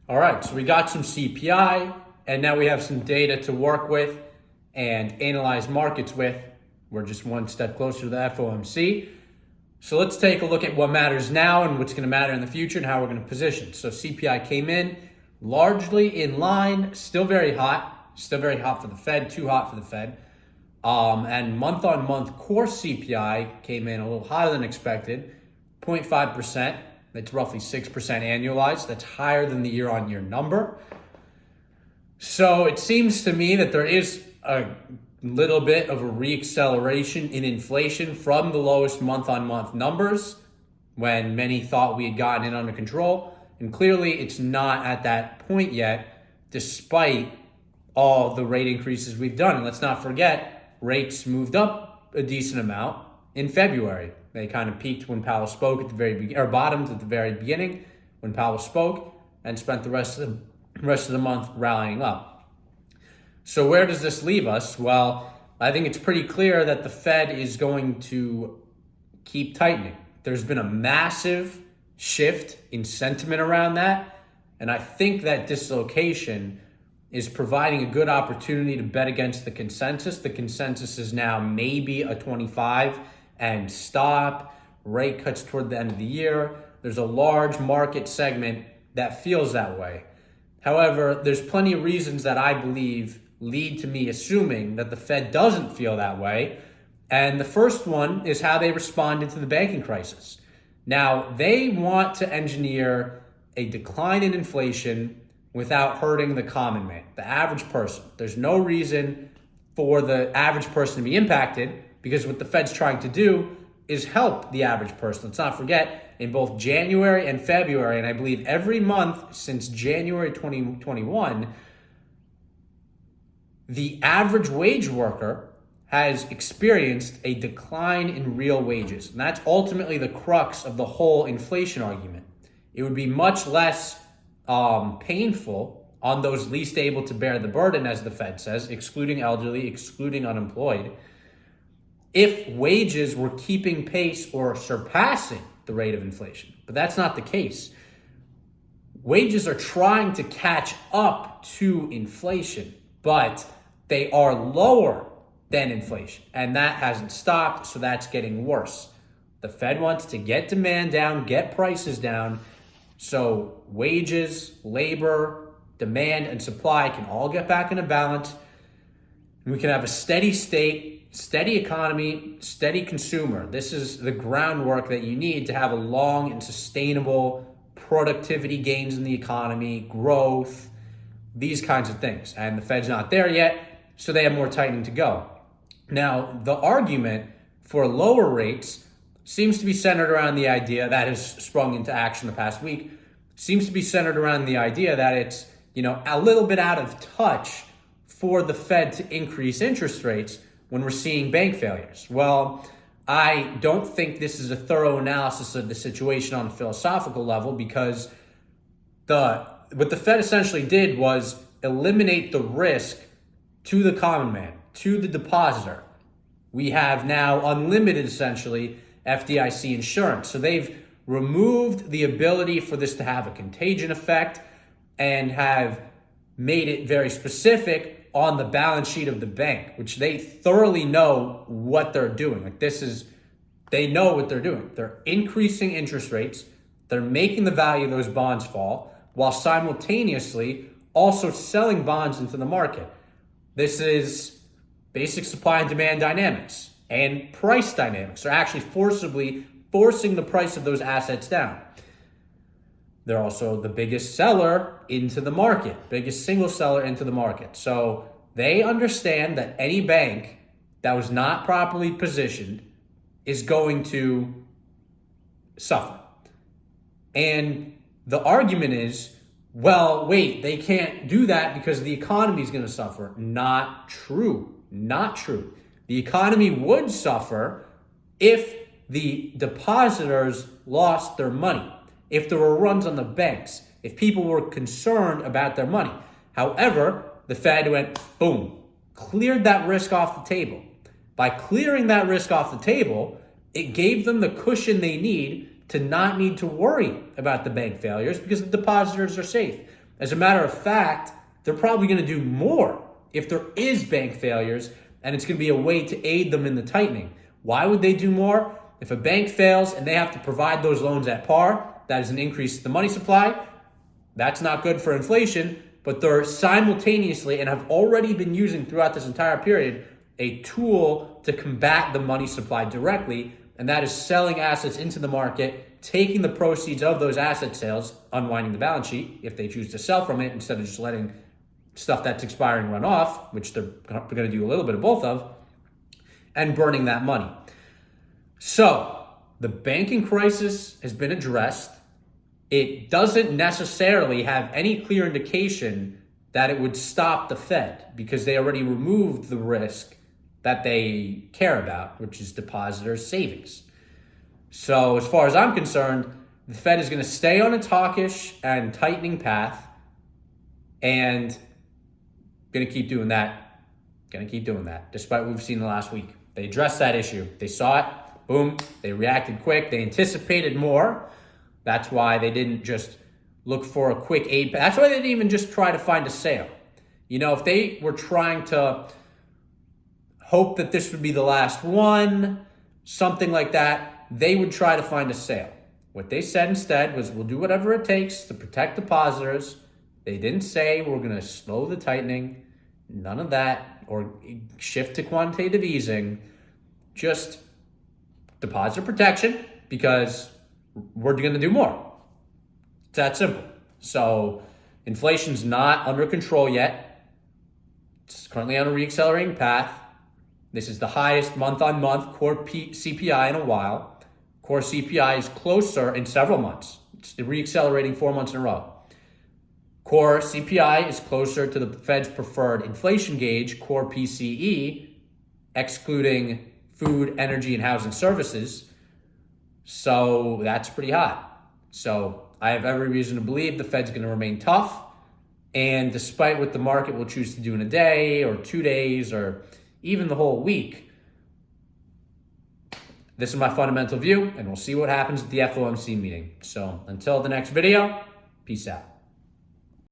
All right, so we got some CPI, and now we have some data to work with and analyze markets with. We're just one step closer to the FOMC. So let's take a look at what matters now and what's going to matter in the future and how we're going to position. So CPI came in largely in line, still very hot for the Fed, too hot for the Fed. And month-on-month core CPI came in a little hotter than expected, 0.5%. That's roughly 6% annualized. That's higher than the year-on-year number. So it seems to me that there is a little bit of a reacceleration in inflation from the lowest month-on-month numbers when many thought we had gotten it under control. And clearly it's not at that point yet, despite all the rate increases we've done. And let's not forget, rates moved up a decent amount in February. They kind of peaked when Powell spoke at the very beginning, or bottomed at the very beginning when Powell spoke, and spent the rest of the month rallying up. So where does this leave us? Well, I think it's pretty clear that the Fed is going to keep tightening. There's been a massive shift in sentiment around that, and I think that dislocation is providing a good opportunity to bet against the consensus. The consensus is now maybe a 25 and stop, rate cuts toward the end of the year. There's a large market segment that feels that way. However, there's plenty of reasons that I believe lead to me assuming that the Fed doesn't feel that way. And the first one is how they responded to the banking crisis. Now, they want to engineer a decline in inflation without hurting the common man, the average person. There's no reason for the average person to be impacted, because what the Fed's trying to do is help the average person. Let's not forget, in both January and February, and I believe every month since January 2021, the average wage worker has experienced a decline in real wages. And that's ultimately the crux of the whole inflation argument. It would be much less painful on those least able to bear the burden, as the Fed says, excluding elderly, excluding unemployed, if wages were keeping pace or surpassing the rate of inflation. But that's not the case. Wages are trying to catch up to inflation, but they are lower than inflation, and that hasn't stopped, so that's getting worse. The Fed wants to get demand down, get prices down, so wages, labor, demand, and supply can all get back into balance. We can have a steady state, steady economy, steady consumer. This is the groundwork that you need to have a long and sustainable productivity gains in the economy, growth, these kinds of things. And the Fed's not there yet, so they have more tightening to go. Now, the argument for lower rates seems to be centered around the idea that has sprung into action the past week, seems to be centered around the idea that it's, a little bit out of touch for the Fed to increase interest rates when we're seeing bank failures. Well, I don't think this is a thorough analysis of the situation on a philosophical level, because what the Fed essentially did was eliminate the risk to the common man, to the depositor. We have now unlimited, essentially, FDIC insurance. So they've removed the ability for this to have a contagion effect and have made it very specific on the balance sheet of the bank, which they thoroughly know what they're doing. They know what they're doing. They're increasing interest rates. They're making the value of those bonds fall while simultaneously also selling bonds into the market. This is basic supply and demand dynamics and price dynamics. They're actually forcibly forcing the price of those assets down. They're also the biggest seller into the market, biggest single seller into the market. So they understand that any bank that was not properly positioned is going to suffer. And the argument is, well, wait, they can't do that because the economy is going to suffer. Not true. Not true. The economy would suffer if the depositors lost their money, if there were runs on the banks, if people were concerned about their money. However, the Fed went, boom, cleared that risk off the table. By clearing that risk off the table, it gave them the cushion they need to not need to worry about the bank failures because the depositors are safe. As a matter of fact, they're probably going to do more if there is bank failures, and it's going to be a way to aid them in the tightening. Why would they do more? If a bank fails and they have to provide those loans at par, that is an increase to the money supply. That's not good for inflation, but they're simultaneously, and have already been using throughout this entire period, a tool to combat the money supply directly, and that is selling assets into the market, taking the proceeds of those asset sales, unwinding the balance sheet if they choose to sell from it instead of just letting stuff that's expiring run off, which they're going to do a little bit of both of, and burning that money. So the banking crisis has been addressed. It doesn't necessarily have any clear indication that it would stop the Fed because they already removed the risk that they care about, which is depositors' savings. So as far as I'm concerned, the Fed is going to stay on its hawkish and tightening path and going to keep doing that. Despite what we've seen the last week. They addressed that issue. They saw it. Boom. They reacted quick. They anticipated more. That's why they didn't just look for a quick aid. That's why they didn't even just try to find a sale. You know, if they were trying to hope that this would be the last one, something like that, they would try to find a sale. What they said instead was, we'll do whatever it takes to protect depositors. They didn't say we're going to slow the tightening, none of that, or shift to quantitative easing, just deposit protection because we're going to do more. It's that simple. So inflation's not under control yet. It's currently on a reaccelerating path. This is the highest month-on-month core CPI in a while. Core CPI is closer in several months. It's reaccelerating 4 months in a row. Core CPI is closer to the Fed's preferred inflation gauge, core PCE, excluding food, energy, and housing services. So that's pretty hot. So I have every reason to believe the Fed's going to remain tough. And despite what the market will choose to do in a day or 2 days or even the whole week, this is my fundamental view, and we'll see what happens at the FOMC meeting. So until the next video, peace out.